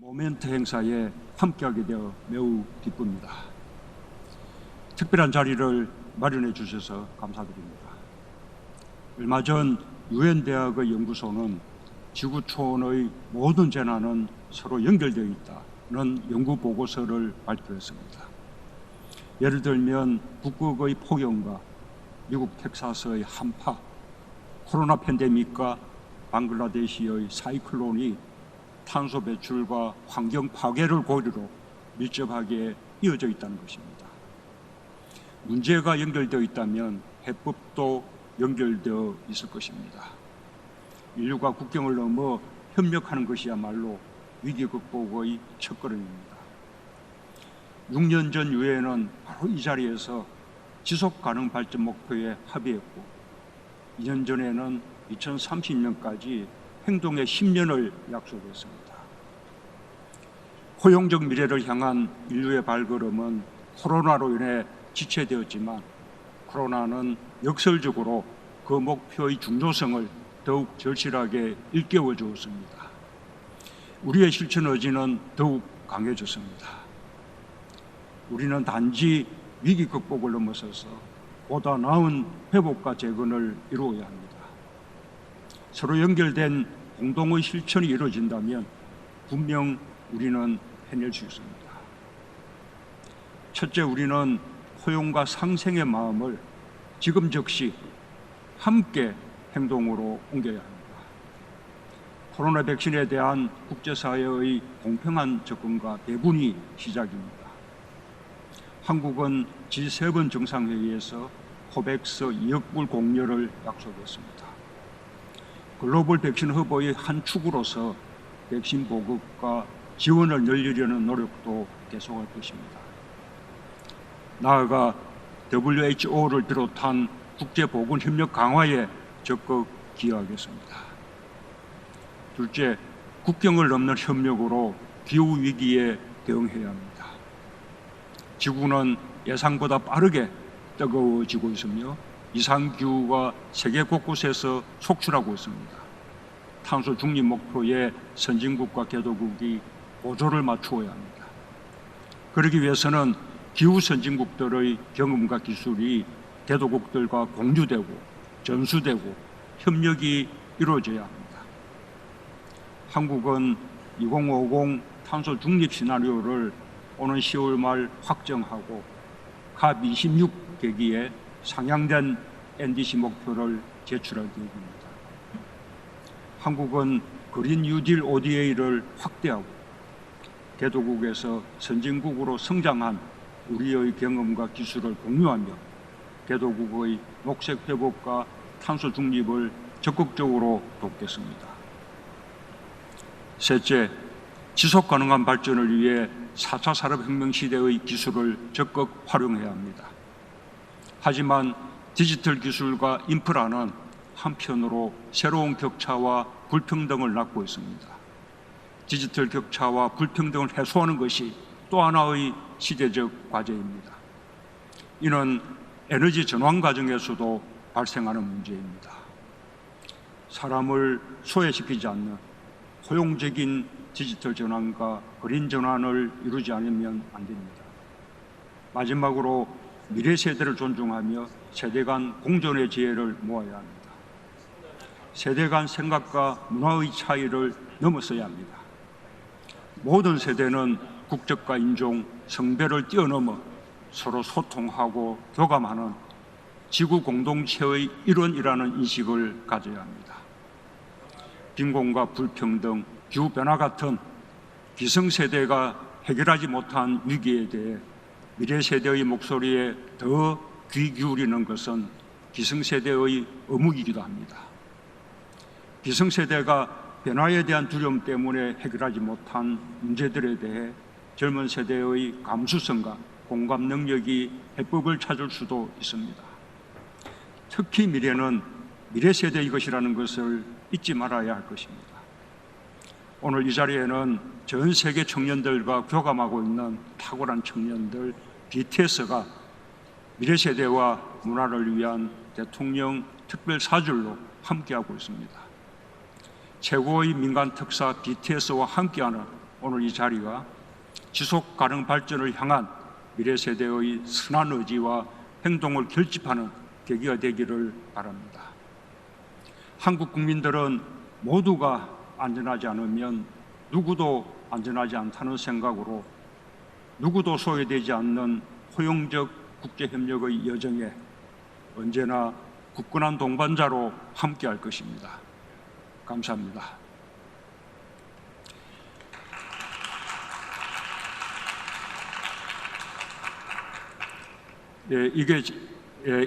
모멘트 행사에 함께하게 되어 매우 기쁩니다. 특별한 자리를 마련해 주셔서 감사드립니다. 얼마 전 유엔 대학의 연구소는 지구 초원의 모든 재난은 서로 연결되어 있다는 연구 보고서를 발표했습니다. 예를 들면 북극의 폭염과 미국 텍사스의 한파, 코로나 팬데믹과 방글라데시의 사이클론이 탄소 배출과 환경 파괴를 고리로 밀접하게 이어져 있다는 것입니다. 문제가 연결되어 있다면 해법도 연결되어 있을 것입니다. 인류가 국경을 넘어 협력하는 것이야말로 위기 극복의 첫걸음입니다. 6년 전 유엔은 바로 이 자리에서 지속 가능 발전 목표에 합의했고 2년 전에는 2030년까지 행동의 10년을 약속했습니다. 포용적 미래를 향한 인류의 발걸음은 코로나로 인해 지체되었지만 코로나는 역설적으로 그 목표의 중요성을 더욱 절실하게 일깨워 주었습니다. 우리의 실천 의지는 더욱 강해졌습니다. 우리는 단지 위기 극복을 넘어서서 보다 나은 회복과 재건을 이루어야 합니다. 서로 연결된 공동의 실천이 이루어진다면 분명 우리는 해낼 수 있습니다. 첫째, 우리는 포용과 상생의 마음을 지금 즉시 함께 행동으로 옮겨야 합니다. 코로나 백신에 대한 국제사회의 공평한 접근과 배분이 시작입니다. 한국은 G7 정상회의에서 코백스 2억 불 공여를 약속했습니다. 글로벌 백신 후보의 한 축으로서 백신 보급과 지원을 늘리려는 노력도 계속할 것입니다. 나아가 WHO를 비롯한 국제보건협력 강화에 적극 기여하겠습니다. 둘째, 국경을 넘는 협력으로 기후위기에 대응해야 합니다. 지구는 예상보다 빠르게 뜨거워지고 있으며 이상기후가 세계 곳곳에서 속출하고 있습니다. 탄소 중립 목표에 선진국과 개도국이 보조를 맞추어야 합니다. 그러기 위해서는 기후 선진국들의 경험과 기술이 개도국들과 공유되고 전수되고 협력이 이루어져야 합니다. 한국은 2050 탄소 중립 시나리오를 오는 10월 말 확정하고 COP26 계기에 상향된 NDC 목표를 제출할 계획입니다. 한국은 그린 뉴딜 ODA를 확대하고 개도국에서 선진국으로 성장한 우리의 경험과 기술을 공유하며 개도국의 녹색 회복과 탄소 중립을 적극적으로 돕겠습니다. 셋째, 지속 가능한 발전을 위해 4차 산업혁명 시대의 기술을 적극 활용해야 합니다. 하지만 디지털 기술과 인프라는 한편으로 새로운 격차와 불평등을 낳고 있습니다. 디지털 격차와 불평등을 해소하는 것이 또 하나의 시대적 과제입니다. 이는 에너지 전환 과정에서도 발생하는 문제입니다. 사람을 소외시키지 않는 포용적인 디지털 전환과 그린 전환을 이루지 않으면 안 됩니다. 마지막으로 미래 세대를 존중하며 세대 간 공존의 지혜를 모아야 합니다. 세대 간 생각과 문화의 차이를 넘어서야 합니다. 모든 세대는 국적과 인종, 성별을 뛰어넘어 서로 소통하고 교감하는 지구 공동체의 일원이라는 인식을 가져야 합니다. 빈곤과 불평등, 기후변화 같은 기성세대가 해결하지 못한 위기에 대해 미래세대의 목소리에 더 귀 기울이는 것은 기성세대의 의무이기도 합니다. 기성세대가 변화에 대한 두려움 때문에 해결하지 못한 문제들에 대해 젊은 세대의 감수성과 공감 능력이 해법을 찾을 수도 있습니다. 특히 미래는 미래 세대의 것이라는 것을 잊지 말아야 할 것입니다. 오늘 이 자리에는 전 세계 청년들과 교감하고 있는 탁월한 청년들 BTS가 미래 세대와 문화를 위한 대통령 특별 사절로 함께하고 있습니다. 최고의 민간 특사 BTS와 함께하는 오늘 이 자리가 지속 가능 발전을 향한 미래 세대의 선한 의지와 행동을 결집하는 계기가 되기를 바랍니다. 한국 국민들은 모두가 안전하지 않으면 누구도 안전하지 않다는 생각으로 누구도 소외되지 않는 포용적 국제협력의 여정에 언제나 굳건한 동반자로 함께할 것입니다. 감사합니다.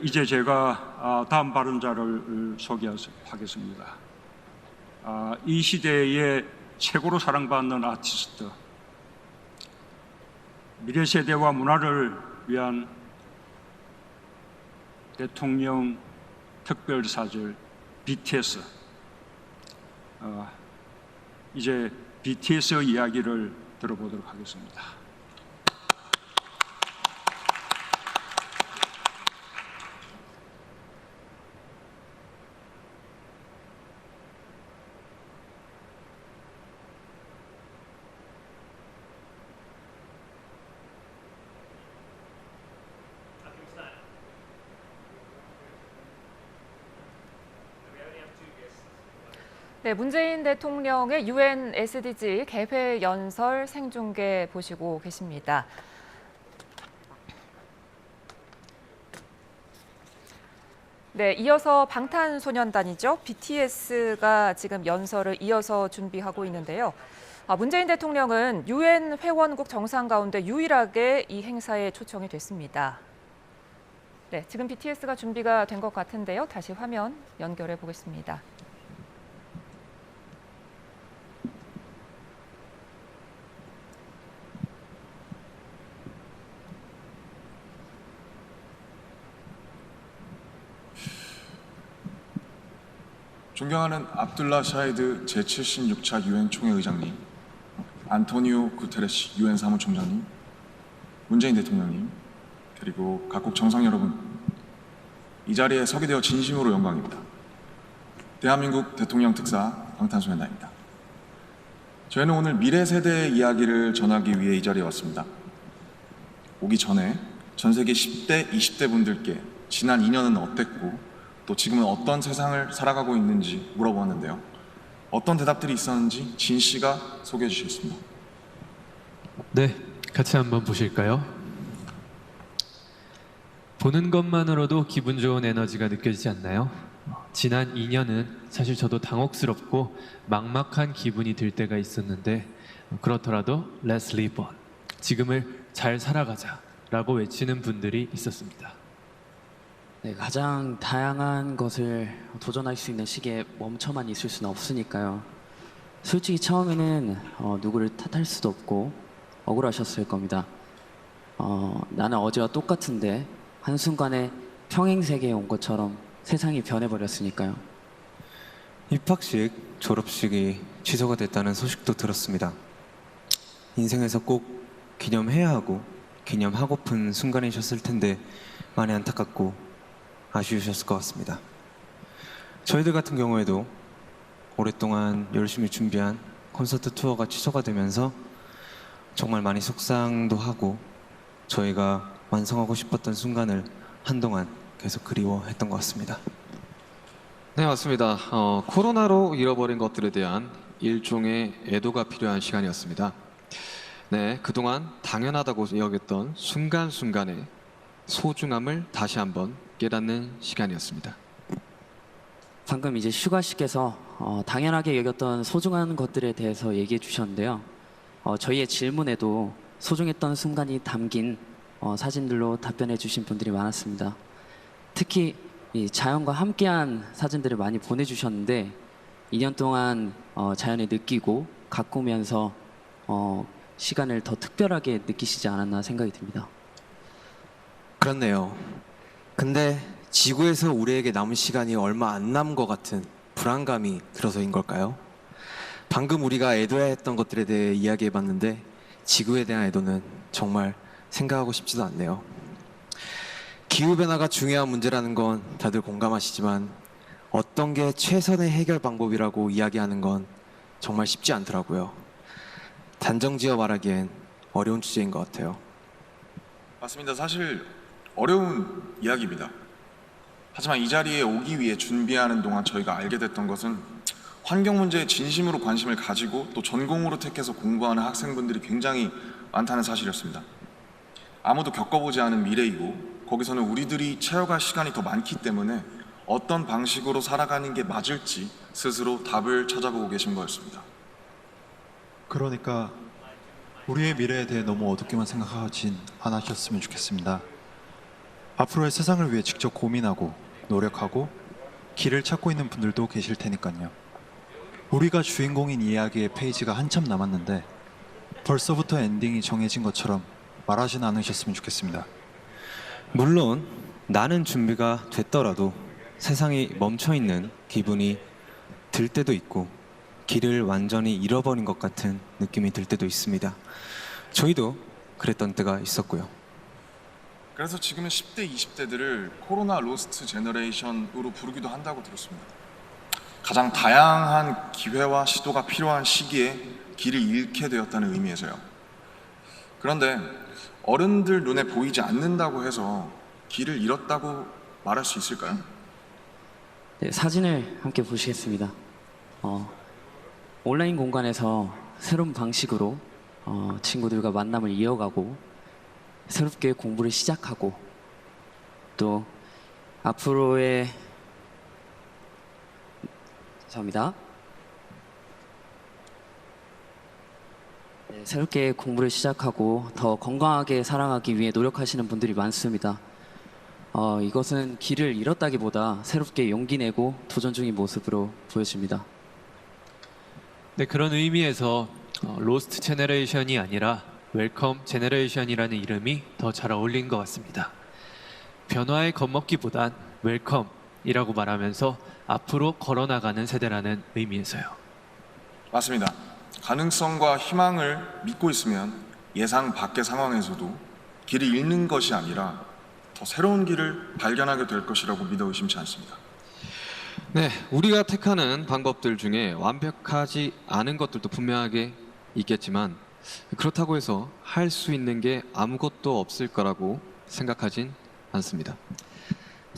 이제 제가 다음 발언자를 소개하겠습니다. 이 시대의 최고로 사랑받는 아티스트, 미래 세대와 문화를 위한 대통령 특별사절 BTS. 이제 BTS 이야기를 들어보도록 하겠습니다. 네, 문재인 대통령의 UN SDG 개회 연설 생중계 보시고 계십니다. 네, 이어서 방탄소년단이죠. BTS가 지금 연설을 이어서 준비하고 있는데요. 문재인 대통령은 UN 회원국 정상 가운데 유일하게 이 행사에 초청이 됐습니다. 네, 지금 BTS가 준비가 된 것 같은데요. 다시 화면 연결해 보겠습니다. 존경하는 압둘라 샤히드 제76차 유엔 총회 의장님, 안토니오 구테레시 유엔 사무총장님, 문재인 대통령님, 그리고 각국 정상 여러분, 이 자리에 서게 되어 진심으로 영광입니다. 대한민국 대통령 특사 방탄소년단입니다. 저희는 오늘 미래 세대의 이야기를 전하기 위해 이 자리에 왔습니다. 오기 전에 전 세계 10대, 20대 분들께 지난 2년은 어땠고 또 지금은 어떤 세상을 살아가고 있는지 물어보았는데요. 어떤 대답들이 있었는지 진 씨가 소개해 주시겠습니다. 네, 같이 한번 보실까요? 보는 것만으로도 기분 좋은 에너지가 느껴지지 않나요? 지난 2년은 사실 저도 당혹스럽고 막막한 기분이 들 때가 있었는데 그렇더라도 Let's live on, 지금을 잘 살아가자 라고 외치는 분들이 있었습니다. 네, 가장 다양한 것을 도전할 수 있는 시기에 멈춰만 있을 수는 없으니까요. 솔직히 처음에는 누구를 탓할 수도 없고 억울하셨을 겁니다. 나는 어제와 똑같은데 한순간에 평행세계에 온 것처럼 세상이 변해버렸으니까요. 입학식, 졸업식이 취소가 됐다는 소식도 들었습니다. 인생에서 꼭 기념해야 하고 기념하고픈 순간이셨을 텐데 많이 안타깝고 아쉬우셨을 것 같습니다. 저희들 같은 경우에도 오랫동안 열심히 준비한 콘서트 투어가 취소가 되면서 정말 많이 속상도 하고 저희가 완성하고 싶었던 순간을 한동안 계속 그리워했던 것 같습니다. 네, 맞습니다. 코로나로 잃어버린 것들에 대한 일종의 애도가 필요한 시간이었습니다. 네, 그동안 당연하다고 여겼던 순간순간의 소중함을 다시 한번 깨닫는 시간이었습니다. 방금 이제 슈가 씨께서 당연하게 여겼던 소중한 것들에 대해서 얘기해 주셨는데요. 저희의 질문에도 소중했던 순간이 담긴 사진들로 답변해 주신 분들이 많았습니다. 특히 이 자연과 함께한 사진들을 많이 보내주셨는데 2년 동안 자연을 느끼고 가꾸면서 시간을 더 특별하게 느끼시지 않았나 생각이 듭니다. 그렇네요. 근데 지구에서 우리에게 남은 시간이 얼마 안 남은 것 같은 불안감이 들어서인 걸까요? 방금 우리가 애도해야 했던 것들에 대해 이야기해봤는데 지구에 대한 애도는 정말 생각하고 싶지도 않네요. 기후변화가 중요한 문제라는 건 다들 공감하시지만 어떤 게 최선의 해결 방법이라고 이야기하는 건 정말 쉽지 않더라고요. 단정지어 말하기엔 어려운 주제인 것 같아요. 맞습니다. 사실 어려운 이야기입니다. 하지만 이 자리에 오기 위해 준비하는 동안 저희가 알게 됐던 것은 환경 문제에 진심으로 관심을 가지고 또 전공으로 택해서 공부하는 학생분들이 굉장히 많다는 사실이었습니다. 아무도 겪어보지 않은 미래이고 거기서는 우리들이 채워갈 시간이 더 많기 때문에 어떤 방식으로 살아가는 게 맞을지 스스로 답을 찾아보고 계신 거였습니다. 그러니까 우리의 미래에 대해 너무 어둡게만 생각하진 않으셨으면 좋겠습니다. 앞으로의 세상을 위해 직접 고민하고 노력하고 길을 찾고 있는 분들도 계실 테니까요. 우리가 주인공인 이야기의 페이지가 한참 남았는데 벌써부터 엔딩이 정해진 것처럼 말하진 않으셨으면 좋겠습니다. 물론 나는 준비가 됐더라도 세상이 멈춰있는 기분이 들 때도 있고 길을 완전히 잃어버린 것 같은 느낌이 들 때도 있습니다. 저희도 그랬던 때가 있었고요. 그래서 지금은 10대, 20대들을 코로나 로스트 제너레이션으로 부르기도 한다고 들었습니다. 가장 다양한 기회와 시도가 필요한 시기에 길을 잃게 되었다는 의미에서요. 그런데 어른들 눈에 보이지 않는다고 해서 길을 잃었다고 말할 수 있을까요? 네, 사진을 함께 보시겠습니다. 온라인 공간에서 새로운 방식으로 친구들과 만남을 이어가고 새롭게 공부를 시작하고 또 앞으로의 죄송합니다. 네, 새롭게 공부를 시작하고 더 건강하게 살아가기 위해 노력하시는 분들이 많습니다. 이것은 길을 잃었다기보다 새롭게 용기 내고 도전 중인 모습으로 보여집니다. 네, 그런 의미에서 로스트 제너레이션이 아니라 웰컴 제너레이션이라는 이름이 더 잘 어울린 것 같습니다. 변화에 겁먹기보단 웰컴이라고 말하면서 앞으로 걸어나가는 세대라는 의미에서요. 맞습니다. 가능성과 희망을 믿고 있으면 예상 밖의 상황에서도 길을 잃는 것이 아니라 더 새로운 길을 발견하게 될 것이라고 믿어 의심치 않습니다. 네, 우리가 택하는 방법들 중에 완벽하지 않은 것들도 분명하게 있겠지만 그렇다고 해서 할 수 있는 게 아무것도 없을 거라고 생각하진 않습니다.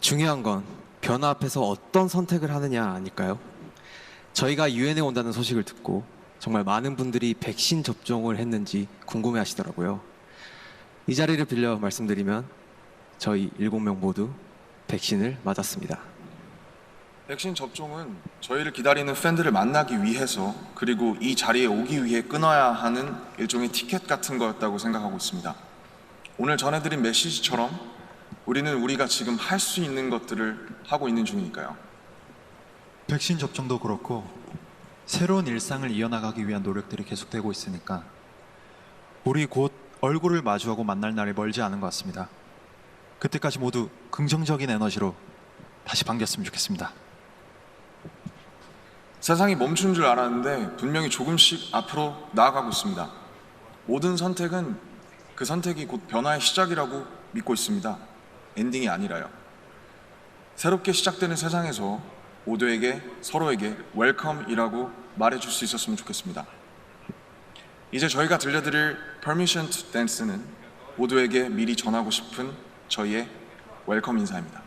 중요한 건 변화 앞에서 어떤 선택을 하느냐 아닐까요? 저희가 유엔에 온다는 소식을 듣고 정말 많은 분들이 백신 접종을 했는지 궁금해 하시더라고요. 이 자리를 빌려 말씀드리면 저희 7명 모두 백신을 맞았습니다. 백신 접종은 저희를 기다리는 팬들을 만나기 위해서 그리고 이 자리에 오기 위해 끊어야 하는 일종의 티켓 같은 거였다고 생각하고 있습니다. 오늘 전해드린 메시지처럼 우리는 우리가 지금 할 수 있는 것들을 하고 있는 중이니까요. 백신 접종도 그렇고 새로운 일상을 이어나가기 위한 노력들이 계속되고 있으니까 우리 곧 얼굴을 마주하고 만날 날이 멀지 않은 것 같습니다. 그때까지 모두 긍정적인 에너지로 다시 반겼으면 좋겠습니다. 세상이 멈춘 줄 알았는데 분명히 조금씩 앞으로 나아가고 있습니다. 모든 선택은 그 선택이 곧 변화의 시작이라고 믿고 있습니다. 엔딩이 아니라요. 새롭게 시작되는 세상에서 모두에게 서로에게 웰컴이라고 말해줄 수 있었으면 좋겠습니다. 이제 저희가 들려드릴 Permission to Dance는 모두에게 미리 전하고 싶은 저희의 웰컴 인사입니다.